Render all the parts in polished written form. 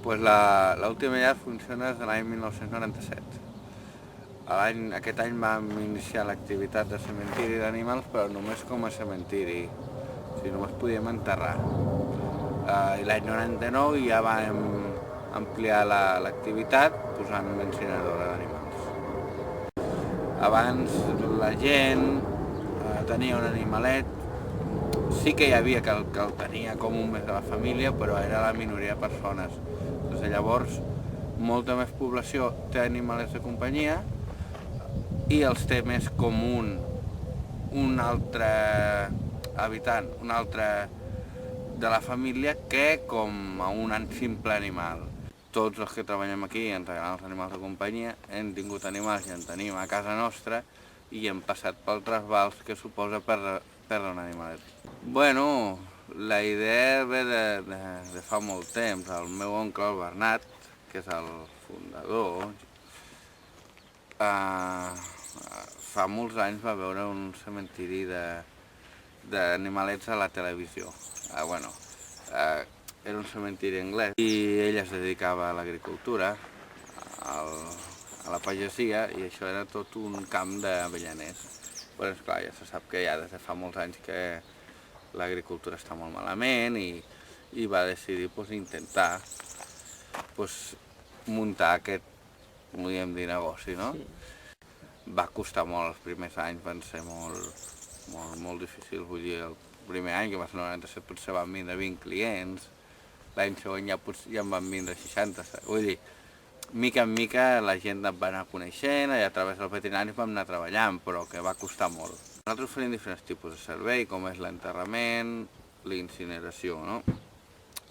Pues l'última llar funciona des de l'any 1997. Aquest any vam iniciar l'activitat de cementiri d'animals, però només com a cementiri, o sigui, només podíem enterrar. I l'any 99 ja vam ampliar l'activitat posant una incineradora d'animals. Abans la gent tenia un animalet, sí que hi havia que el tenia com un més de la família, però era la minoria de persones. Des de llavors, molta més població té animalets de companyia i els té més com un altre habitant, un altre de la família que com a un simple animal. Tots els que treballem aquí ens agraden els animals de companyia, hem tingut animals i en tenim a casa nostra i hem passat pel trasbals que suposa perdre un animalet. Bueno, la idea ve de fa molt temps. El meu oncle, el Bernat, que és el fundador, fa molts anys va veure un cementiri d'animalets a la televisió. Era un cementiri anglès i ell es dedicava a l'agricultura, a la pagesia, i això era tot un camp d'avellaners. Però esclar, ja se sap que ja des de fa molts anys que l'agricultura està molt malament i va decidir intentar muntar aquest, podríem dir, negoci, no? Va costar molt, els primers anys van ser molt difícils, vull dir, el primer any, que va ser el 97, potser van vindre 20 clients, l'any següent ja en van vindre 60, vull dir, mica en mica la gent va anar coneixent i a través del veterinari vam anar treballant, però que va costar molt. Nosaltres oferim diferents tipus de servei, com és l'enterrament, l'incineració, no?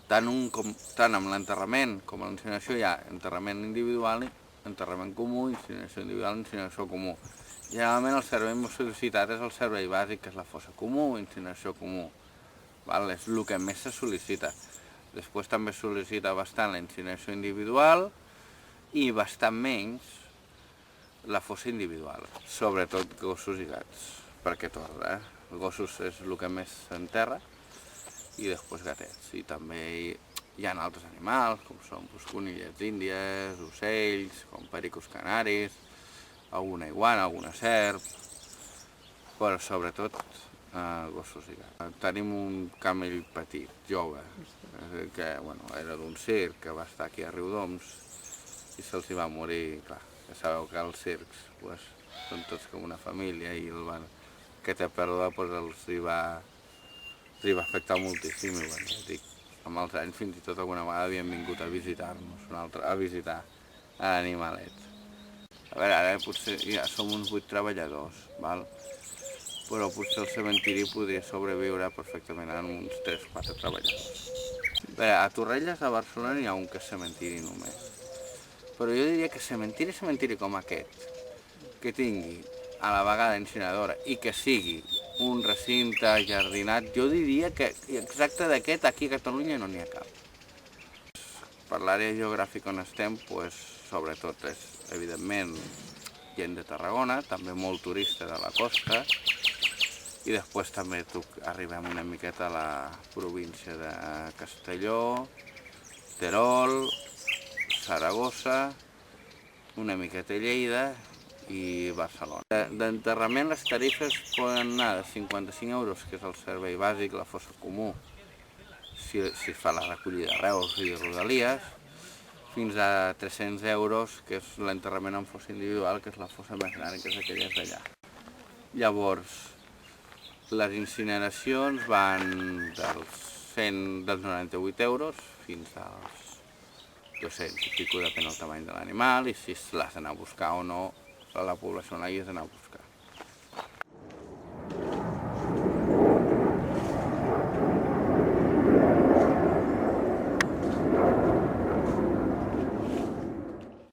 Tant amb l'enterrament com amb l'incineració hi ha enterrament individual, enterrament comú, incineració individual, incineració comú. Generalment el servei més sol·licitat és el servei bàsic, que és la fossa comú, incineració comú. És el que més se sol·licita. Després també es sol·licita bastant la incineració individual i bastant menys la fossa individual, sobretot gossos i gats, perquè torna, gossos és el que més s'enterra i després gatets. I també hi ha altres animals, com són conillets índies, ocells, com pericos canaris, alguna iguana, alguna serp, però sobretot gossos i gats. Tenim un camell petit, jove, que era d'un circ que va estar aquí a Riudoms i se'ls va morir. Clar, ja sabeu que els circs són tots com una família i aquesta pèrdua els va afectar moltíssim. I amb els anys fins i tot alguna vegada havien vingut a visitar-nos, a visitar l'animalet. A veure, ara potser ja som uns 8 treballadors, però potser el cementiri podria sobreviure perfectament amb uns 3-4 treballadors. A veure, a Torrelles, a Barcelona, hi ha un que és cementiri només. Però jo diria que cementiri com aquest, que tingui a la vegada incineradora i que sigui un recinte jardinat, jo diria que exacte d'aquest aquí a Catalunya no n'hi ha cap. Per l'àrea geogràfica on estem, sobretot és, evidentment, gent de Tarragona, també molt turista de la costa, i després també arribem una miqueta a la província de Castelló, Terol, Saragossa, una miqueta Lleida i Barcelona. D'enterrament les tarifes poden anar de 55 euros, que és el servei bàsic, la fossa comú, si es fa la recollida d'arrels i rodalies, fins a 300 euros, que és l'enterrament en fossa individual, que és la fossa més gran, que és aquella d'allà. Llavors, les incineracions van dels 98 euros fins als 200 i pico, depèn del tamany de l'animal i si l'has d'anar a buscar o no, la població on l'hagis d'anar a buscar.